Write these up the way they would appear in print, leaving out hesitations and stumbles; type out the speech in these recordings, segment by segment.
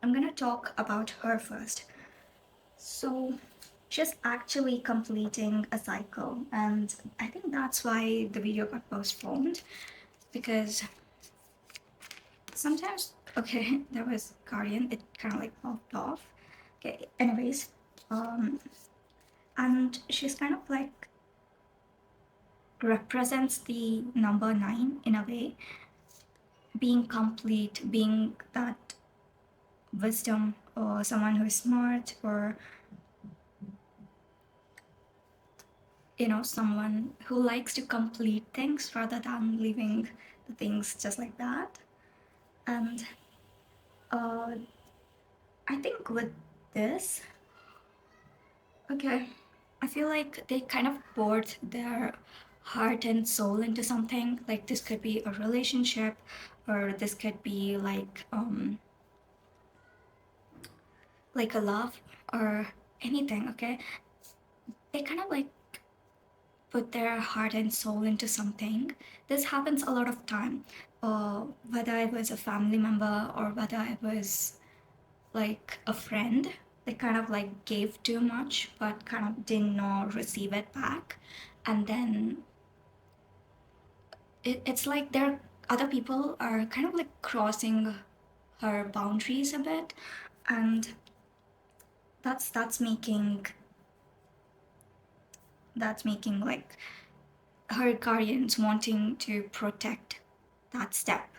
I'm gonna talk about her first. So she's actually completing a cycle, and I think that's why the video got postponed, because sometimes, okay, there was Guardian, it kind of like popped off. Okay, anyways, um, and she's kind of like represents the number 9 in a way, being complete, being that wisdom, or someone who's smart, or someone who likes to complete things rather than leaving the things just like that. And uh, I think with this, okay, I feel like they kind of poured their heart and soul into something. Like this could be a relationship, or this could be like a love, or anything. Okay, they kind of like put their heart and soul into something. This happens a lot of time. Whether I was a family member or whether I was like a friend, they kind of like gave too much but kind of did not receive it back. And then it's like there other people are kind of like crossing her boundaries a bit, and that's making like her guardians wanting to protect that step,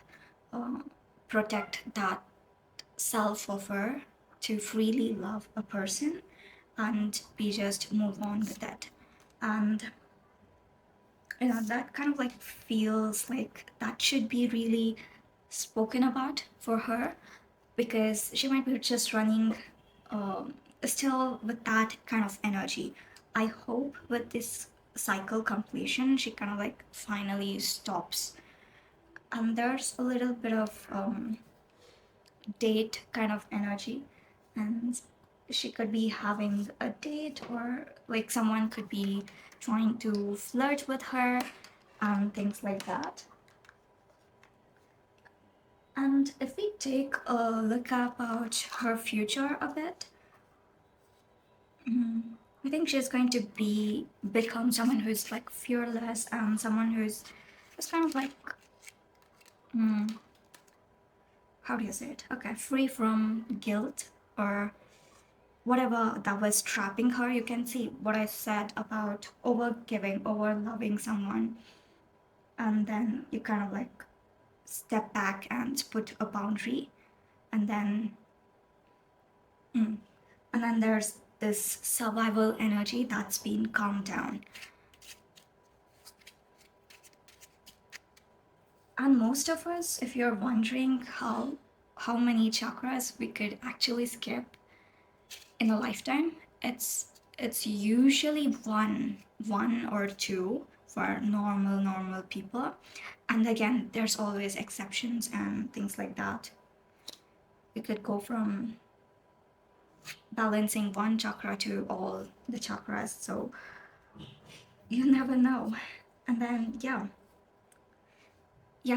uh, protect that self of her to freely love a person and be just move on with it. And that kind of like feels like that should be really spoken about for her, because she might be just running um, still with that kind of energy. I hope with this cycle completion she kind of like finally stops. And there's a little bit of date kind of energy, and she could be having a date, or like someone could be trying to flirt with her and things like that. And if we take a look about her future a bit, I think she's going to become someone who's like fearless, and someone who's just kind of like, how do you say it? Okay, free from guilt or whatever that was trapping her. You can see what I said about over giving, over loving someone, and then you kind of like step back and put a boundary, and then and then there's this survival energy that's been calmed down. And most of us, if you're wondering how many chakras we could actually skip in a lifetime, it's usually one or two for normal people. And again, there's always exceptions and things like that. You could go from balancing one chakra to all the chakras, so you never know. And then yeah,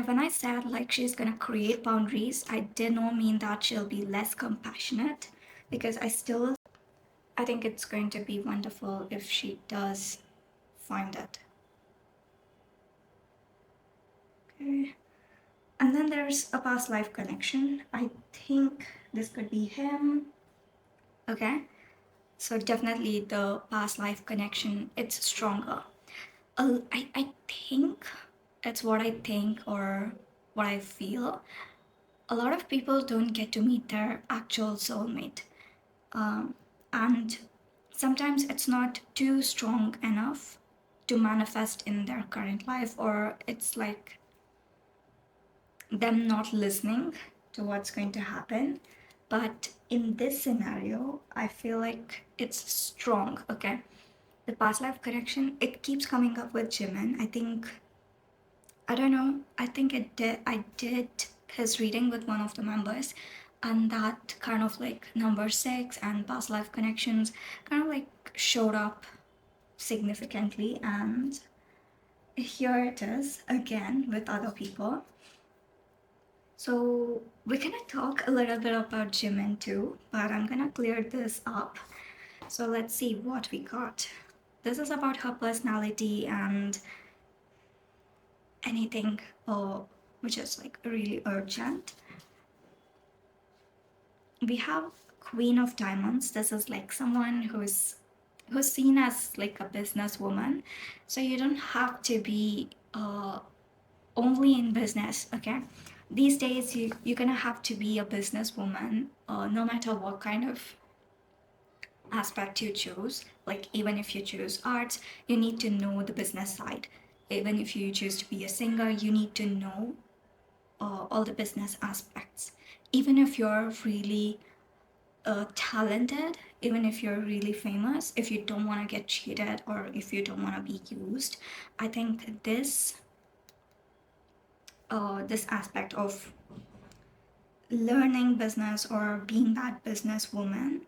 when I said like she's gonna create boundaries, I did not mean that she'll be less compassionate, because I think it's going to be wonderful if she does find it. Okay. And then there's a past life connection. I think this could be him. Okay. So definitely the past life connection, it's stronger. I think it's what I think or what I feel. A lot of people don't get to meet their actual soulmate. Um, and sometimes it's not too strong enough to manifest in their current life, or it's like them not listening to what's going to happen. But in this scenario, I feel like it's strong. Okay, the past life connection, it keeps coming up with Jimin. I don't know, I did his reading with one of the members, and that kind of like number 6 and past life connections kind of like showed up significantly. And here it is again with other people. So we're gonna talk a little bit about Jimin too, but I'm gonna clear this up. So let's see what we got. This is about her personality and anything which is like really urgent. We have Queen of Diamonds. This is like someone who's seen as like a businesswoman. So you don't have to be only in business, okay? These days you're gonna have to be a businesswoman, no matter what kind of aspect you choose. Like even if you choose arts, you need to know the business side. Even if you choose to be a singer, you need to know all the business aspects. Even if you're really talented, even if you're really famous, if you don't want to get cheated or if you don't want to be used, I think this aspect of learning business or being that businesswoman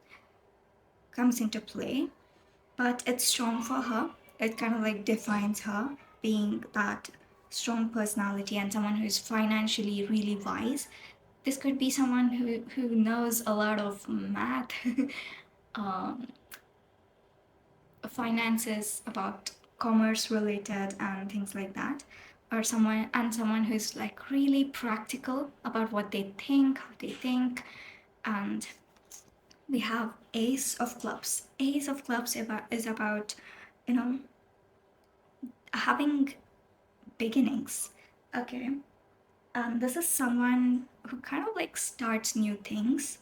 comes into play. But it's strong for her. It kind of like defines her, being that strong personality and someone who's financially really wise. This could be someone who knows a lot of math, um, finances, about commerce related and things like that, or someone who's like really practical about what they think, how they think. And we have Ace of Clubs. Ace of Clubs is about, you know, having beginnings. Okay. This is someone who kind of like starts new things.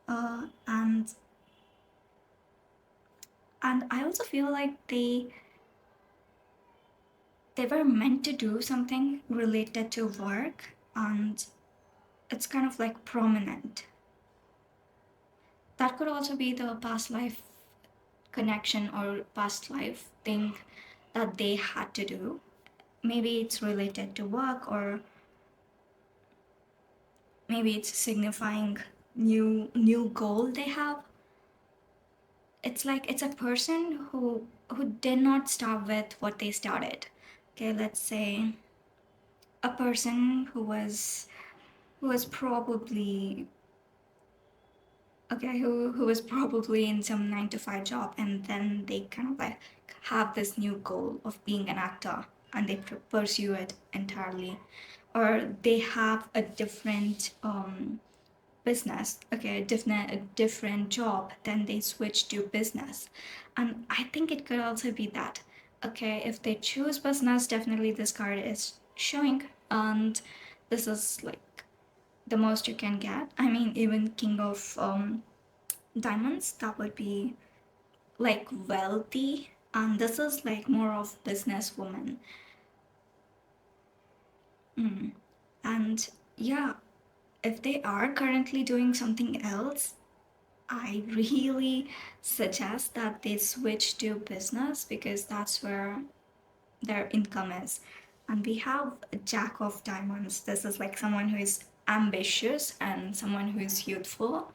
And I also feel like they were meant to do something related to work, and it's kind of like prominent. That could also be the past life connection or past life thing that they had to do. Maybe it's related to work, or maybe it's signifying new goal they have. It's like it's a person who did not start with what they started. Okay, let's say a person who was probably okay, who was probably in some 9 to 5 job, and then they kind of like have this new goal of being an actor, and they pursue it entirely, or they have a different business, okay, a different job, then they switch to business. And I think it could also be that, okay, if they choose business, definitely this card is showing. And this is like the most you can get. I mean, even King of Diamonds, that would be like wealthy, and this is like more of businesswoman. And yeah, if they are currently doing something else, I really suggest that they switch to business, because that's where their income is. And we have a Jack of Diamonds. This is like someone who is ambitious and someone who is youthful.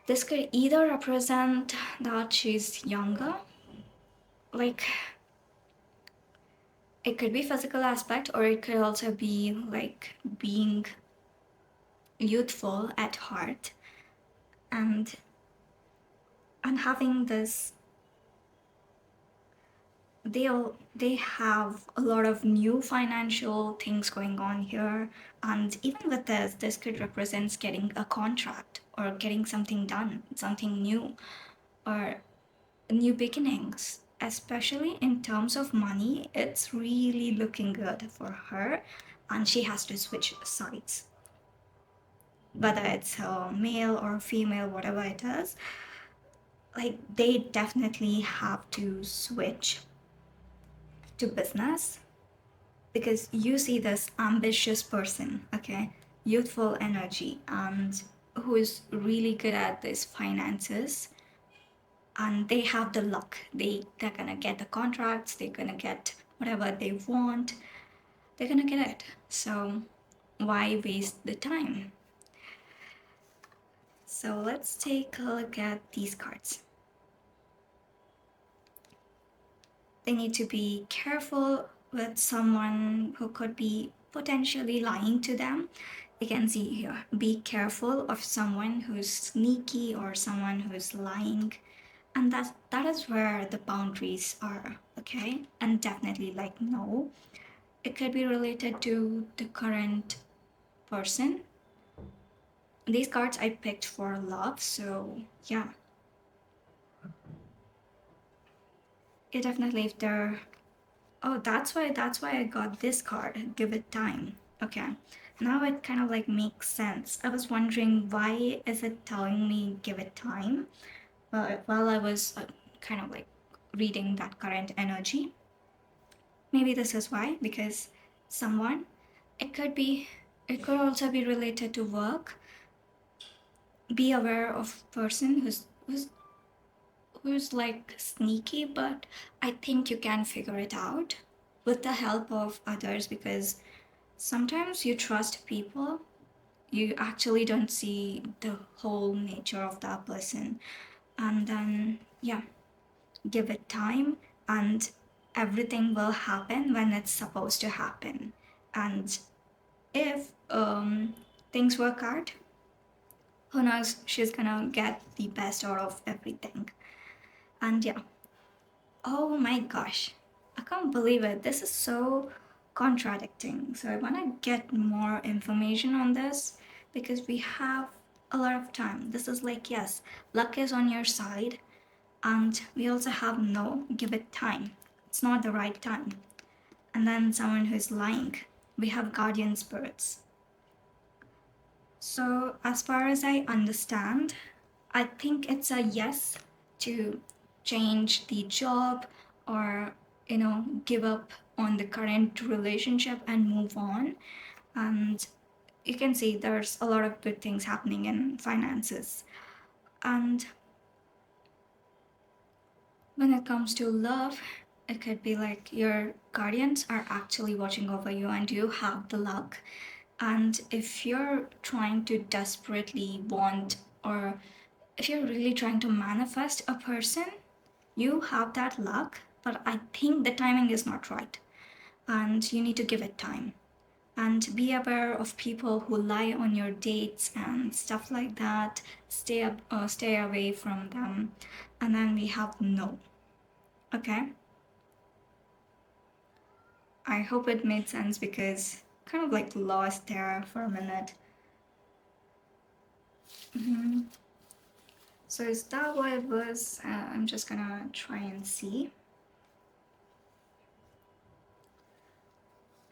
This could either represent that she's younger, like it could be physical aspect, or it could also be like being youthful at heart, and having this, they have a lot of new financial things going on here. And even with this could represent getting a contract or getting something done, something new, or new beginnings. Especially in terms of money, it's really looking good for her, and she has to switch sides, whether it's male or female, whatever it is. Like they definitely have to switch to business, because you see this ambitious person, okay, youthful energy, and who is really good at this finances, and they have the luck. They're gonna get the contracts, they're gonna get whatever they want, they're gonna get it. So why waste the time? So let's take a look at these cards. They need to be careful with someone who could be potentially lying to them. you can see here, be careful of someone who's sneaky or someone who's lying. And that is where the boundaries are, okay? And definitely like no. It could be related to the current person. These cards I picked for love, so yeah. It definitely if they're oh that's why I got this card. Give it time. Okay. Now it kind of like makes sense. I was wondering why is it telling me give it time? While I was kind of like reading that current energy. Maybe this is why, because someone, it could be, it could also be related to work. Be aware of person who's like sneaky, but I think you can figure it out with the help of others, because sometimes you trust people, you actually don't see the whole nature of that person. And then yeah, give it time, and everything will happen when it's supposed to happen. And if things work out, who knows, she's gonna get the best out of everything. And yeah, oh my gosh, I can't believe it. This is so contradicting. So I want to get more information on this because we have a lot of time. This is like, yes, luck is on your side, and we also have no, give it time. It's not the right time. And then someone who's lying. We have guardian spirits. So, as far as I understand, I think it's a yes to change the job or, give up on the current relationship and move on. And you can see there's a lot of good things happening in finances. And when it comes to love, it could be like your guardians are actually watching over you and you have the luck. And if you're trying to desperately want, or if you're really trying to manifest a person, you have that luck, but I think the timing is not right. And you need to give it time. And be aware of people who lie on your dates and stuff like that. Stay away from them. And then we have no. Okay. I hope it made sense because kind of like lost there for a minute. Mhm. So is that what it was? I'm just gonna try and see.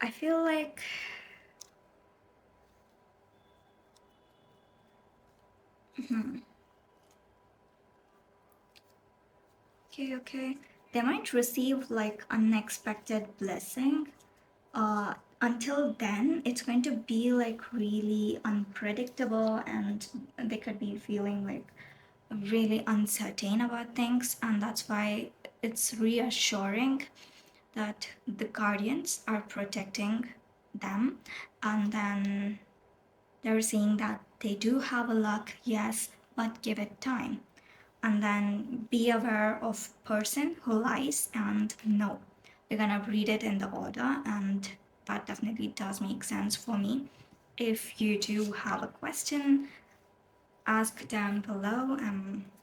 I feel like okay. They might receive like unexpected blessing. Until then, it's going to be like really unpredictable, and they could be feeling like really uncertain about things, and that's why it's reassuring that the guardians are protecting them, and then they're saying that they do have a luck, yes, but give it time. And then be aware of person who lies and no. We're gonna read it in the order, and that definitely does make sense for me. If you do have a question, ask down below.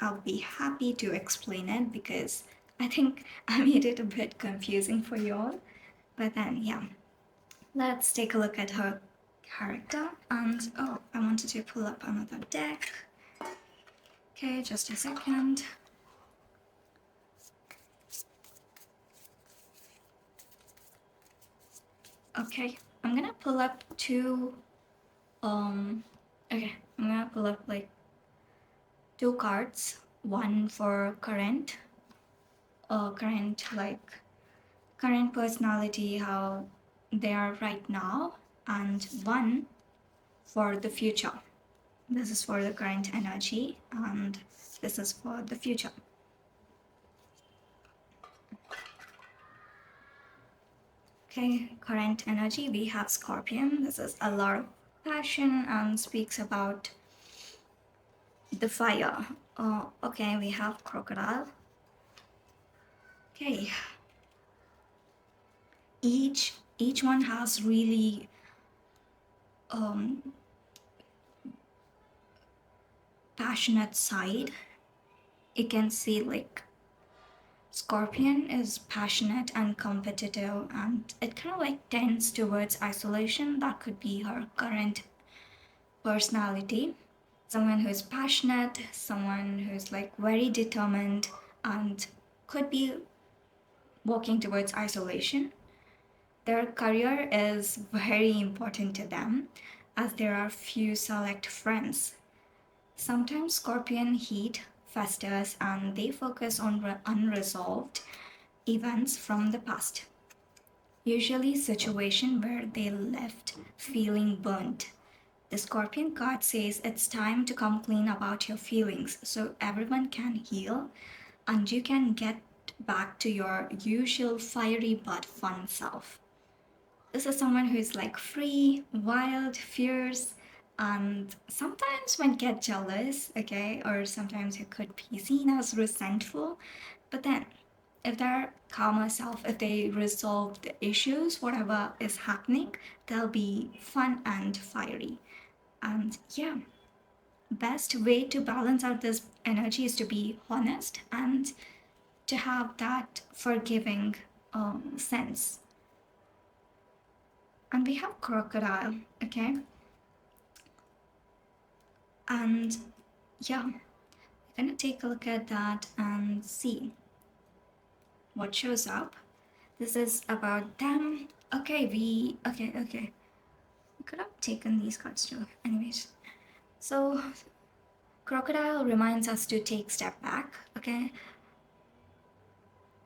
I'll be happy to explain it because I think I made it a bit confusing for you all. But then, yeah, let's take a look at her character. And oh, I wanted to pull up another deck. Okay, just a second. Okay, I'm gonna pull up two. Okay, I'm gonna pull up like two cards. One for current personality, how they are right now, and one for the future. This is for the current energy, and this is for the future. Okay, current energy, we have Scorpion. This is a lot of passion and speaks about the fire. Okay, we have Crocodile. Okay, each one has really passionate side. You can see like Scorpion is passionate and competitive, and it kind of like tends towards isolation. That could be her current personality. Someone who's passionate, someone who's like very determined, and could be walking towards isolation. Their career is very important to them, as there are few select friends. Sometimes Scorpion heat festers and they focus on unresolved events from the past. Usually situation where they left feeling burnt. The Scorpion card says it's time to come clean about your feelings so everyone can heal and you can get back to your usual fiery but fun self. This is someone who's like free, wild, fierce, and sometimes might get jealous, okay, or sometimes it could be seen as resentful. But then, if they're calmer self, if they resolve the issues, whatever is happening, they'll be fun and fiery. And yeah, best way to balance out this energy is to be honest and to have that forgiving sense. And we have crocodile, okay? And yeah, we're gonna take a look at that and see what shows up. This is about them. Okay. We could have taken these cards too. Anyways, so crocodile reminds us to take step back, okay?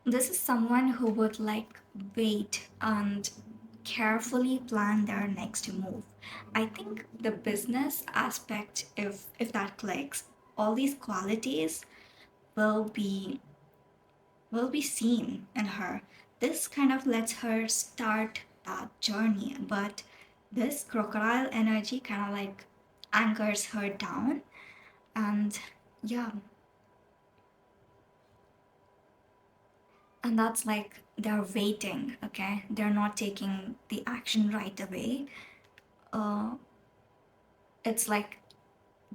This is someone who would like wait and carefully plan their next move. I think the business aspect, if that clicks, all these qualities will be will be seen in her. This kind of lets her start that journey, but this crocodile energy kind of like anchors her down. And yeah, and that's like they're waiting, okay? They're not taking the action right away. uh, it's like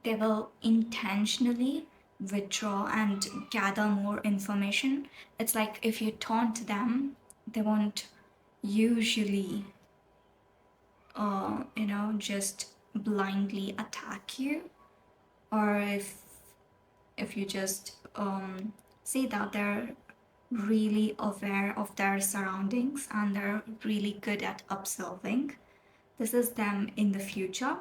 they will intentionally withdraw and gather more information. It's like if you taunt them, they won't usually, just blindly attack you. Or if you just see that they're really aware of their surroundings and they're really good at observing. This is them in the future.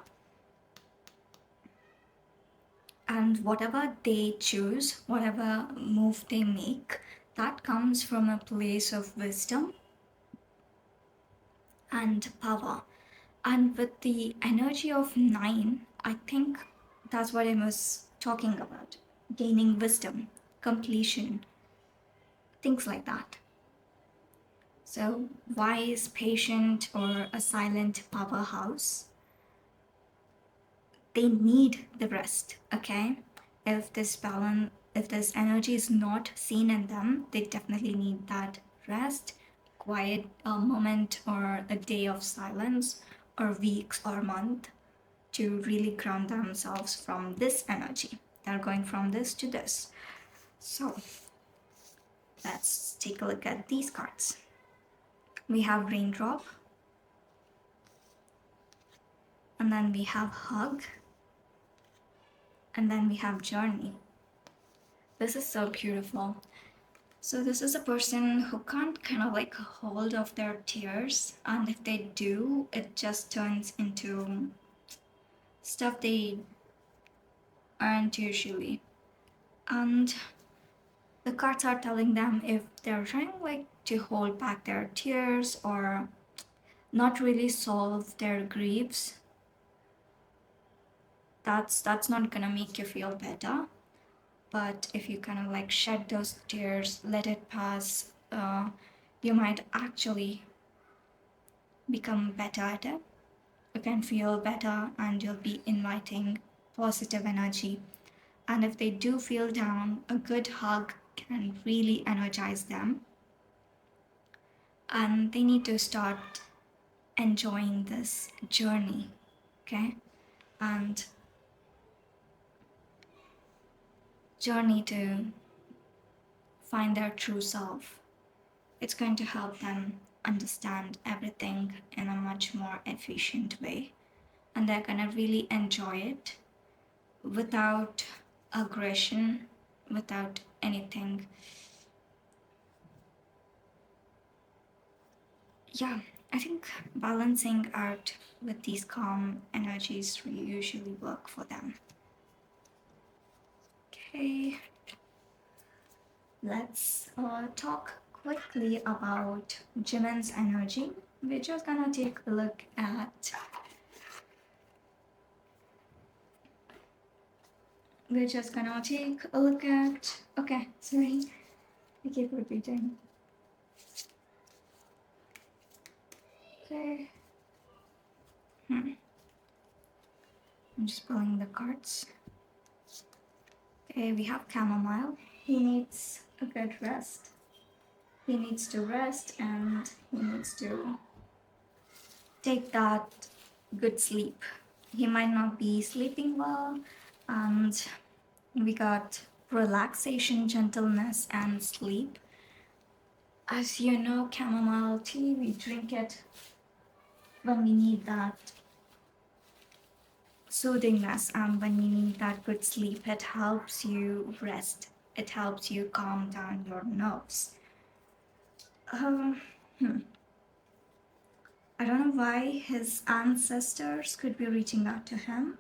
And whatever they choose, whatever move they make, that comes from a place of wisdom and power. And with the energy of 9, I think that's what I was talking about: gaining wisdom, completion, things like that. So, wise, patient, or a silent powerhouse, they need the rest, okay? If this energy is not seen in them, they definitely need that rest, quiet moment, or a day of silence, or weeks or month to really ground themselves from this energy. They're going from this to this. So let's take a look at these cards. We have raindrop, and then we have hug, and then we have journey. This is so beautiful. So this is a person who can't kind of like hold of their tears, and if they do, it just turns into stuff they aren't usually. And the cards are telling them if they're trying like to hold back their tears or not really solve their griefs, that's not gonna make you feel better. But if you kind of like shed those tears, let it pass, you might actually become better at it. You can feel better and you'll be inviting positive energy. And if they do feel down, a good hug can really energize them. And they need to start enjoying this journey, okay? And journey to find their true self. It's going to help them understand everything in a much more efficient way. And they're going to really enjoy it without aggression, without anything. Yeah, I think balancing out with these calm energies usually work for them. Okay, let's talk quickly about Jimin's energy. We're just gonna take a look at. We're just gonna take a look at. Okay, sorry, I keep repeating. Okay. I'm just pulling the cards. Okay, we have chamomile. He needs a good rest. He needs to rest and he needs to take that good sleep. He might not be sleeping well, and we got relaxation, gentleness, and sleep. As you know, chamomile tea, we drink it when we need that soothingness and when we need that good sleep. It helps you rest, it helps you calm down your nerves. Um, hmm. I don't know why his ancestors could be reaching out to him.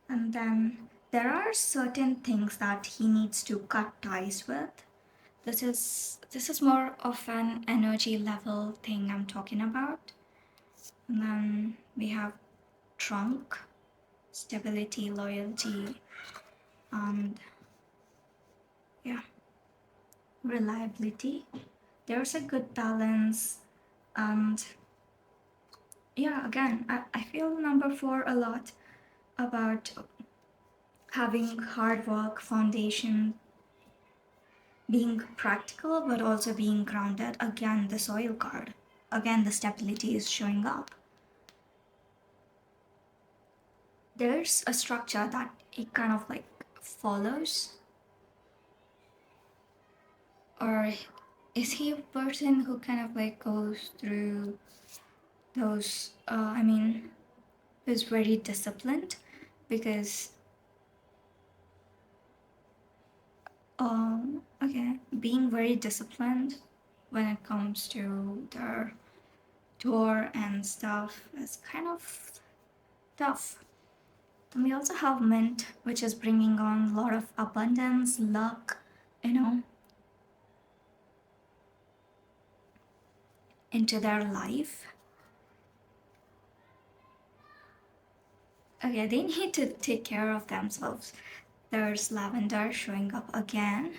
And then there are certain things that he needs to cut ties with. This is more of an energy level thing I'm talking about. And then we have trunk, stability, loyalty, and yeah, reliability. There's a good balance, and yeah, again, I feel number 4 a lot about having hard work, foundation, being practical, but also being grounded. Again, the soil card. Again, the stability is showing up. There's a structure that it kind of like follows. Or is he a person who kind of like goes through those, who's very disciplined? Because okay, being very disciplined when it comes to their tour and stuff is kind of tough. And we also have mint, which is bringing on a lot of abundance, luck, into their life. Okay, they need to take care of themselves. There's lavender showing up again.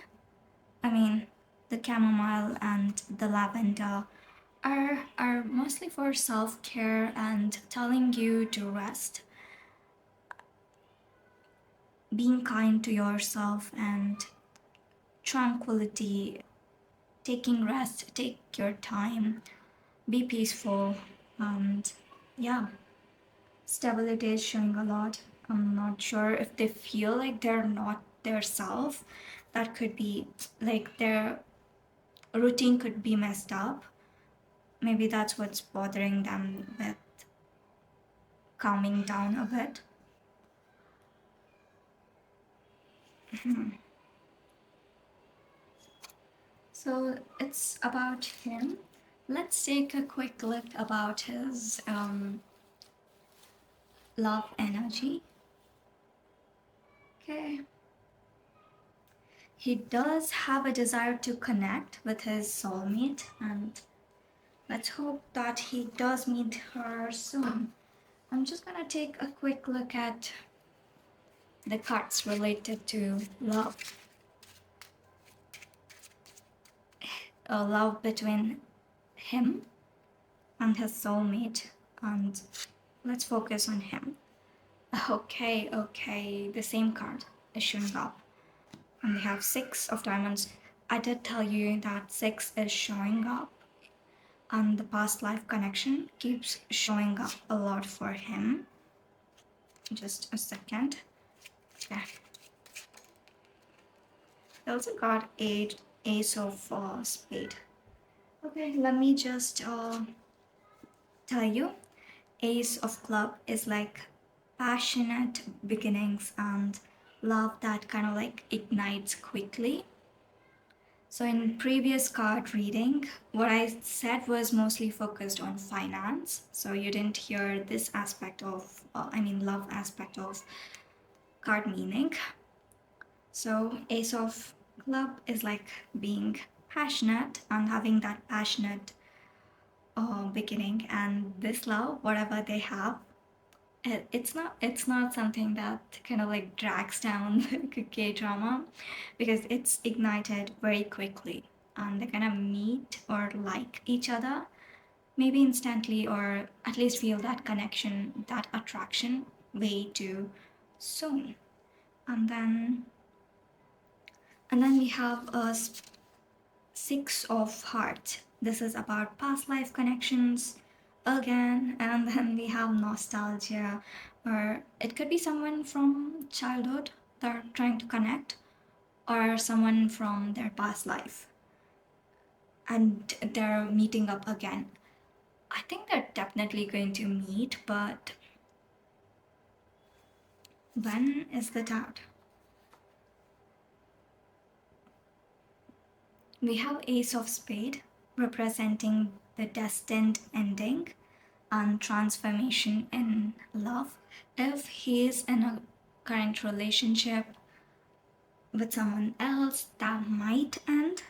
The chamomile and the lavender are mostly for self-care and telling you to rest, being kind to yourself, and tranquility, taking rest, take your time, be peaceful, and yeah, stability is showing a lot. I'm not sure if they feel like they're not their self. That could be like their routine could be messed up. Maybe that's what's bothering them with calming down a bit. So it's about him. Let's take a quick look about his love energy. Okay. He does have a desire to connect with his soulmate, and let's hope that he does meet her soon. I'm just gonna take a quick look at the cards related to love. Love between him and his soulmate, and let's focus on him. Okay, the same card is showing up. And we have 6 of diamonds. I did tell you that 6 is showing up, and the past life connection keeps showing up a lot for him. Just a second. Okay. I also got ace of spade. Okay, let me just tell you. Ace of club is like passionate beginnings and love that kind of like ignites quickly. So in previous card reading, what I said was mostly focused on finance. So you didn't hear this aspect of, love aspect of card meaning. So Ace of Club is like being passionate and having that passionate beginning, and this love, whatever they have, it's not something that kind of like drags down the kdrama, because it's ignited very quickly, and they kind of meet or like each other maybe instantly, or at least feel that connection, that attraction way too soon. And then and then we have a Six of Hearts. This is about past life connections again, and then we have nostalgia, or it could be someone from childhood they're trying to connect, or someone from their past life and they're meeting up again. I think they're definitely going to meet, but when is the doubt? We have Ace of Spade representing the destined ending and transformation in love. If he is in a current relationship with someone else, that might end,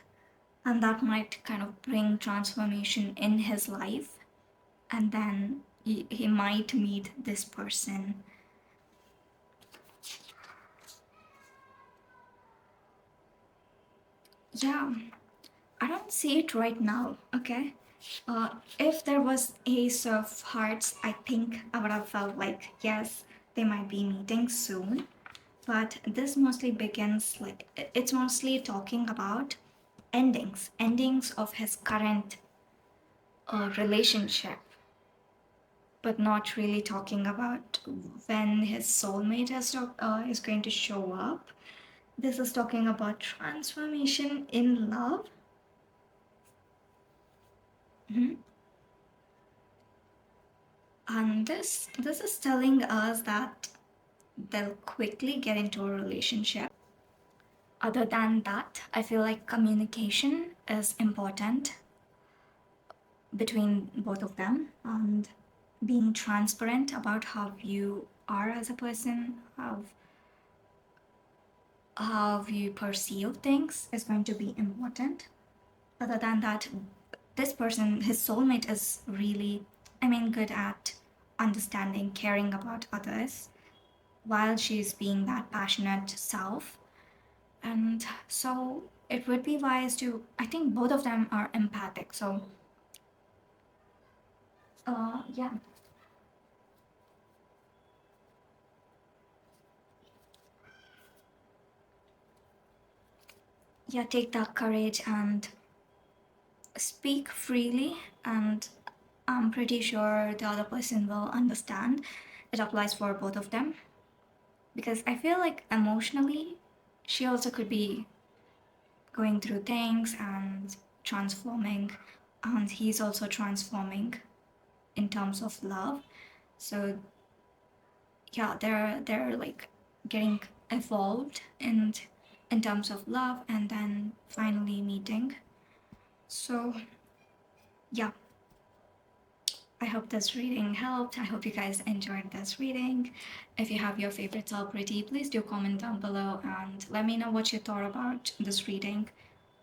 and that might kind of bring transformation in his life, and then he might meet this person. Yeah, I don't see it right now, okay? If there was Ace of Hearts, I think I would have felt like, yes, they might be meeting soon. But this mostly begins like it's mostly talking about endings of his current relationship, but not really talking about when his soulmate is going to show up. This is talking about transformation in love. Mhm. And this is telling us that they'll quickly get into a relationship. Other than that, I feel like communication is important between both of them, and being transparent about how you are as a person, how you perceive things is going to be important. Other than that, this person, his soulmate, is really, good at understanding, caring about others while she's being that passionate self. And so it would be wise to, I think both of them are empathic. So, yeah. Yeah, take that courage and speak freely, and I'm pretty sure the other person will understand. It applies for both of them, because I feel like emotionally she also could be going through things and transforming, and he's also transforming in terms of love. So yeah, they're like getting evolved in terms of love, and then finally meeting. So yeah, I hope this reading helped. I hope you guys enjoyed this reading. If you have your favorite celebrity, please do comment down below and let me know what you thought about this reading.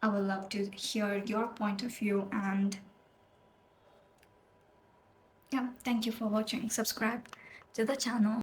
I would love to hear your point of view, and yeah, thank you for watching. Subscribe to the channel.